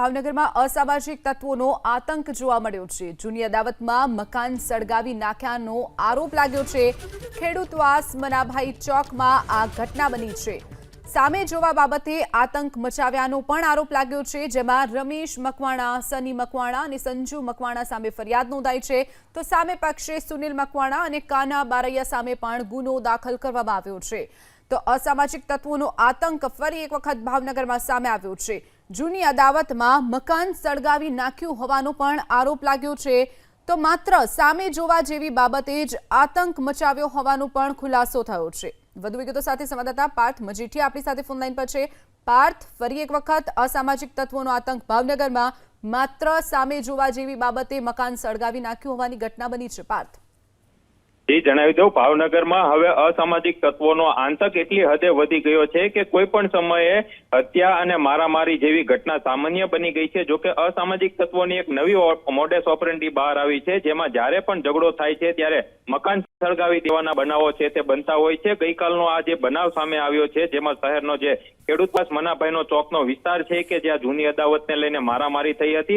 ભાવનગરમાં અસામાજિક તત્વોનો આતંક જોવા મળ્યો છે। જૂની અદાવતમાં મકાન સળગાવી નાખ્યાનો આરોપ લાગ્યો છે। ખેડૂતવાસ મનાભાઈ ચોકમાં આ ઘટના બની છે। સામે જોવા બાબતે આતંક મચાવ્યાનો પણ આરોપ લાગ્યો છે, જેમાં રમેશ મકવાણા, સની મકવાણા અને સંજુ મકવાણા સામે ફરિયાદ નોંધાઈ છે। તો સામે પક્ષે સુનિલ મકવાણા અને કાના બારૈયા સામે પણ ગુનો દાખલ કરવામાં આવ્યો છે। તો અસામાજિક તત્વોનો આતંક ફરી એક વખત ભાવનગરમાં સામે આવ્યો છે। જૂની અદાવતમાં મકાન સળગાવી નાખ્યું હોવાનો પણ આરોપ લાગ્યો છે। તો માત્ર સામે જોવા જેવી બાબતે જ આતંક મચાવ્યો હોવાનો પણ ખુલાસો થયો છે। વધુ વિગતો સાથે સંવાદદાતા પાર્થ મજીઠિયા આપણી સાથે ફોન લાઈન પર છે। પાર્થ, ફરી એક વખત અસામાજિક તત્વોનો આતંક ભાવનગરમાં, માત્ર સામે જોવા જેવી બાબતે મકાન સળગાવી નાખ્યું હોવાની ઘટના બની છે। પાર્થ, જણાવી દઉં, ભાવનગરમાં હવે અસામાજિક તત્વોનો આતંક એટલી હદે વધી ગયો છે કે કોઈ પણ સમયે હત્યા અને મારામારી જેવી ઘટના સામાન્ય બની ગઈ છે। જોકે અસામાજિક તત્વોની એક નવી મોડેસ ઓપરેન્ડી બહાર આવી છે, જેમાં જ્યારે પણ ઝઘડો થાય છે ત્યારે મકાન સળગાવી દેવાના બનાવો છે તે બનતા હોય છે। ગઈકાલનો આ જે બનાવ સામે આવ્યો છે, જેમાં શહેરનો જે ખેડૂતવાસ મનાભાઈનો ચોકનો વિસ્તાર છે કે જ્યાં જૂની અદાવતને લઈને મારામારી થઈ હતી